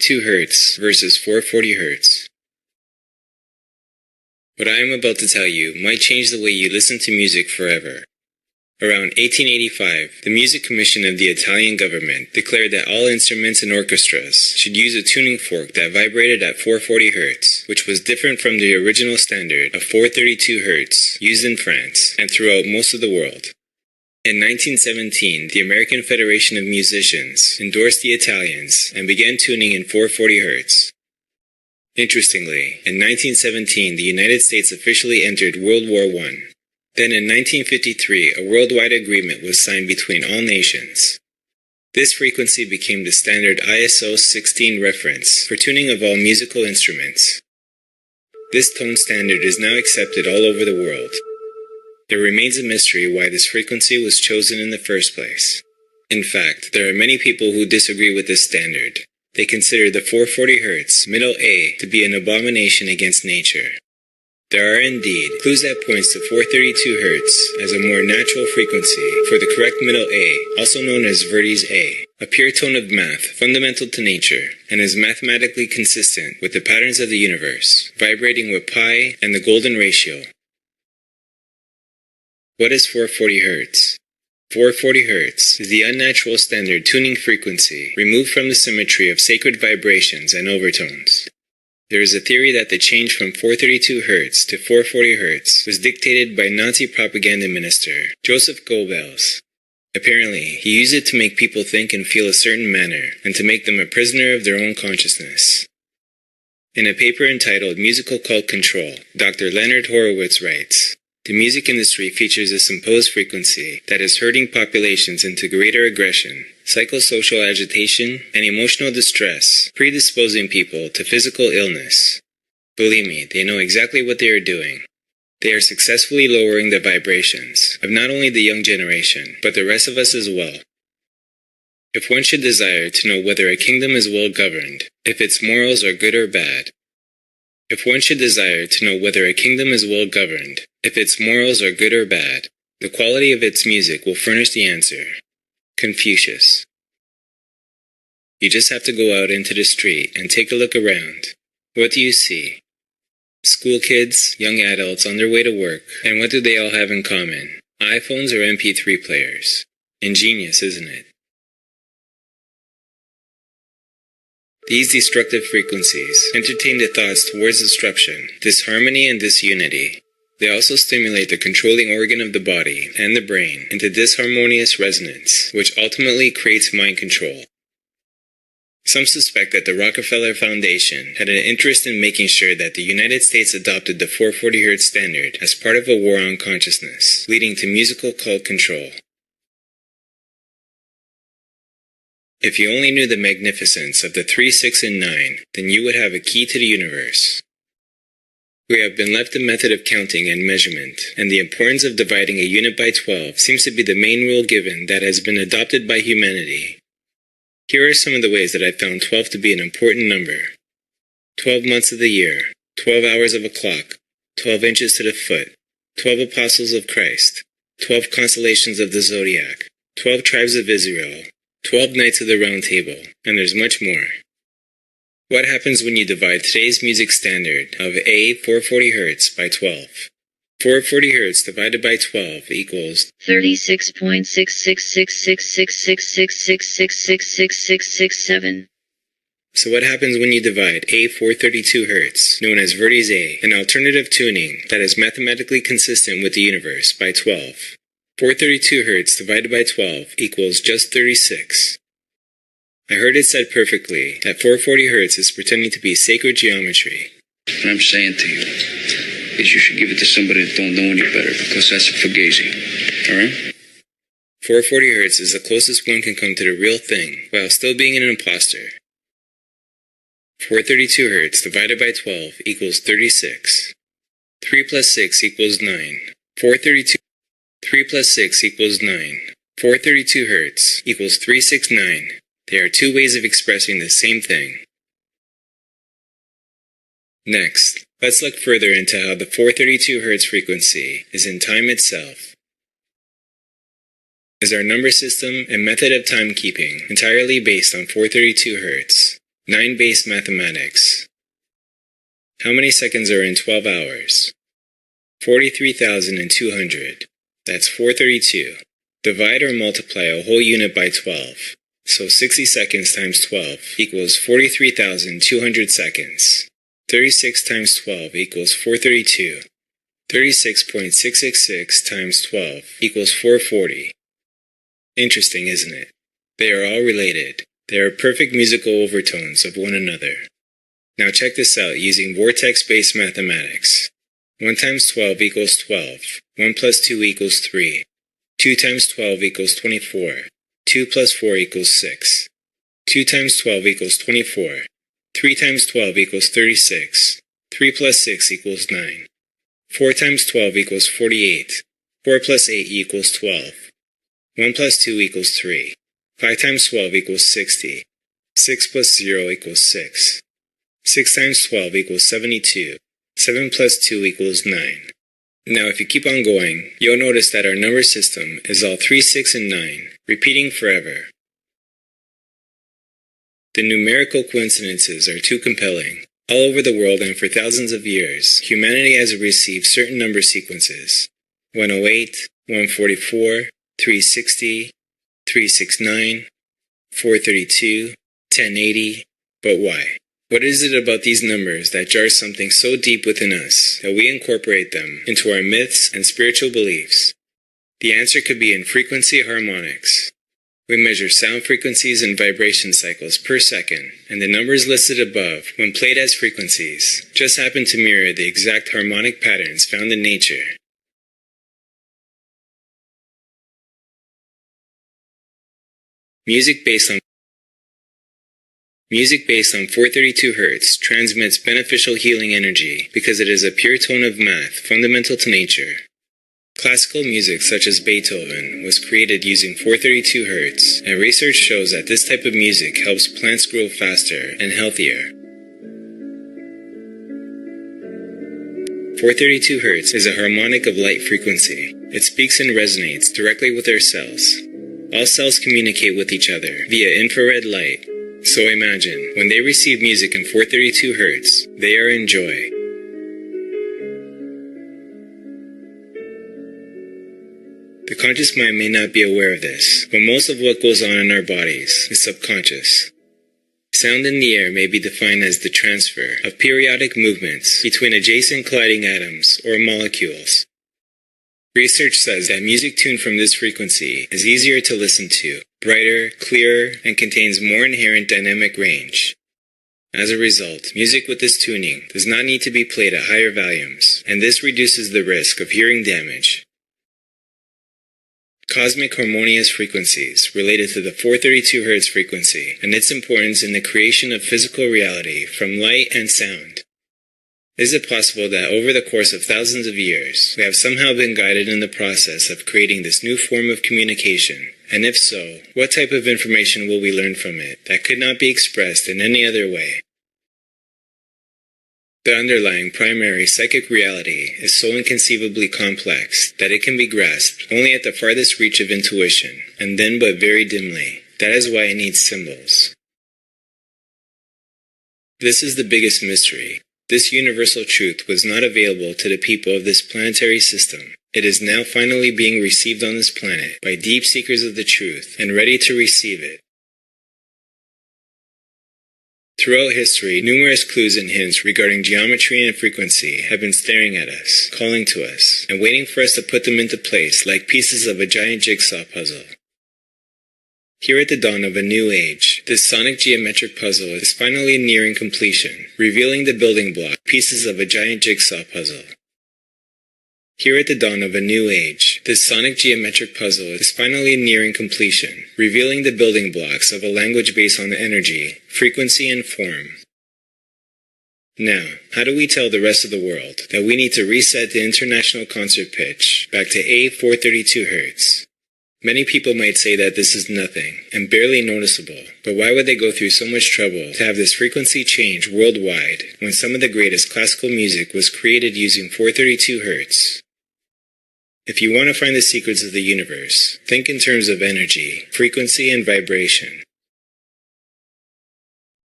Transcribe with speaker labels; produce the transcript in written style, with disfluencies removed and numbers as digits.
Speaker 1: 432 Hz versus 440 Hz. What I am about to tell you might change the way you listen to music forever. Around 1885, the Music Commission of the Italian government declared that all instruments and orchestras should use a tuning fork that vibrated at 440 Hz, which was different from the original standard of 432 Hz used in France and throughout most of the world. In 1917, the American Federation of Musicians endorsed the Italians and began tuning in 440 Hz. Interestingly, in 1917, the United States officially entered World War I. Then in 1953, a worldwide agreement was signed between all nations. This frequency became the standard ISO 16 reference for tuning of all musical instruments. This tone standard is now accepted all over the world. It remains a mystery why this frequency was chosen in the first place. In fact, there are many people who disagree with this standard. They consider the 440 Hz middle A to be an abomination against nature. There are indeed clues that points to 432 Hz as a more natural frequency for the correct middle A, also known as Verdi's A, a pure tone of math fundamental to nature and is mathematically consistent with the patterns of the universe, vibrating with pi and the golden ratio. What is 440 Hz? 440 Hz is the unnatural standard tuning frequency removed from the symmetry of sacred vibrations and overtones. There is a theory that the change from 432 Hz to 440 Hz was dictated by Nazi propaganda minister Joseph Goebbels. Apparently, he used it to make people think and feel a certain manner and to make them a prisoner of their own consciousness. In a paper entitled Musical Cult Control, Dr. Leonard Horowitz writes, "The music industry features this imposed frequency that is herding populations into greater aggression, psychosocial agitation, and emotional distress, predisposing people to physical illness. Believe me, they know exactly what they are doing. They are successfully lowering the vibrations of not only the young generation, but the rest of us as well. If one should desire to know whether a kingdom is well governed, if its morals are good or bad, if one should desire to know whether a kingdom is well governed, if its morals are good or bad, the quality of its music will furnish the answer." Confucius. You just have to go out into the street and take a look around. What do you see? School kids, young adults on their way to work, and what do they all have in common? iPhones or MP3 players. Ingenious, isn't it? These destructive frequencies entertain the thoughts towards disruption, disharmony, and disunity. They also stimulate the controlling organ of the body and the brain into disharmonious resonance, which ultimately creates mind control. Some suspect that the Rockefeller Foundation had an interest in making sure that the United States adopted the 440 Hz standard as part of a war on consciousness, leading to musical cult control. If you only knew the magnificence of the 3, 6, and 9, then you would have a key to the universe. We have been left a method of counting and measurement, and the importance of dividing a unit by 12 seems to be the main rule given that has been adopted by humanity. Here are some of the ways that I found 12 to be an important number. 12 months of the year, 12 hours of a clock, 12 inches to the foot, 12 apostles of Christ, 12 constellations of the zodiac, 12 tribes of Israel, 12 Knights of the Round Table, and there's much more. What happens when you divide today's music standard of A 440 Hz by 12? 440 Hz divided by 12 equals
Speaker 2: 36.66666666666667.
Speaker 1: So what happens when you divide A 432 Hz, known as Verdi's A, an alternative tuning that is mathematically consistent with the universe, by 12? 432 Hz divided by 12 equals just 36. I heard it said perfectly that 440 Hz is pretending to be sacred geometry.
Speaker 3: What I'm saying to you is you should give it to somebody that don't know any better, because that's a fugazi. Alright?
Speaker 1: 440 Hz is the closest one can come to the real thing, while still being an imposter. 432 Hz divided by 12 equals 36. 3 plus 6 equals 9. 3 plus 6 equals 9. 432 Hz equals 369. There are two ways of expressing the same thing. Next, let's look further into how the 432 Hz frequency is in time itself. Is our number system and method of timekeeping entirely based on 432 Hz? 9 base mathematics. How many seconds are in 12 hours? 43,200. That's 432. Divide or multiply a whole unit by 12. So 60 seconds times 12 equals 43,200 seconds. 36 times 12 equals 432. 36.666 times 12 equals 440. Interesting, isn't it? They are all related. They are perfect musical overtones of one another. Now check this out using vortex-based mathematics. 1 times 12 equals 12. 1 plus 2 equals 3. 2 times 12 equals 24. 2 plus 4 equals 6. 2 times 12 equals 24. 3 times 12 equals 36. 3 plus 6 equals 9. 4 times 12 equals 48. 4 plus 8 equals 12. 1 plus 2 equals 3. 5 times 12 equals 60. 6 plus 0 equals 6. 6 times 12 equals 72. 7 plus 2 equals 9. Now if you keep on going, you'll notice that our number system is all 3, 6, and 9, repeating forever. The numerical coincidences are too compelling. All over the world and for thousands of years, humanity has received certain number sequences. 108, 144, 360, 369, 432, 1080. But why? What is it about these numbers that jars something so deep within us that we incorporate them into our myths and spiritual beliefs? The answer could be in frequency harmonics. We measure sound frequencies and vibration cycles per second, and the numbers listed above, when played as frequencies, just happen to mirror the exact harmonic patterns found in nature. Music based on 432 Hz transmits beneficial healing energy because it is a pure tone of math fundamental to nature. Classical music such as Beethoven was created using 432 Hz, and research shows that this type of music helps plants grow faster and healthier. 432 Hz is a harmonic of light frequency. It speaks and resonates directly with our cells. All cells communicate with each other via infrared light. So imagine, when they receive music in 432 Hz, they are in joy. The conscious mind may not be aware of this, but most of what goes on in our bodies is subconscious. Sound in the air may be defined as the transfer of periodic movements between adjacent colliding atoms or molecules. Research says that music tuned from this frequency is easier to listen to, brighter, clearer, and contains more inherent dynamic range. As a result, music with this tuning does not need to be played at higher volumes, and this reduces the risk of hearing damage. Cosmic harmonious frequencies related to the 432 Hz frequency and its importance in the creation of physical reality from light and sound. Is it possible that over the course of thousands of years, we have somehow been guided in the process of creating this new form of communication? And if so, what type of information will we learn from it that could not be expressed in any other way? The underlying primary psychic reality is so inconceivably complex that it can be grasped only at the farthest reach of intuition, and then but very dimly. That is why it needs symbols. This is the biggest mystery. This universal truth was not available to the people of this planetary system. It is now finally being received on this planet by deep seekers of the truth and ready to receive it. Throughout history, numerous clues and hints regarding geometry and frequency have been staring at us, calling to us, and waiting for us to put them into place like pieces of a giant jigsaw puzzle. Here at the dawn of a new age, this sonic geometric puzzle is finally nearing completion, revealing the building block pieces of a giant jigsaw puzzle. Here at the dawn of a new age, this sonic geometric puzzle is finally nearing completion, revealing the building blocks of a language based on energy, frequency, and form. Now, how do we tell the rest of the world that we need to reset the international concert pitch back to A432 Hz? Many people might say that this is nothing and barely noticeable, but why would they go through so much trouble to have this frequency change worldwide when some of the greatest classical music was created using 432 Hz? If you want to find the secrets of the universe, think in terms of energy, frequency, and vibration.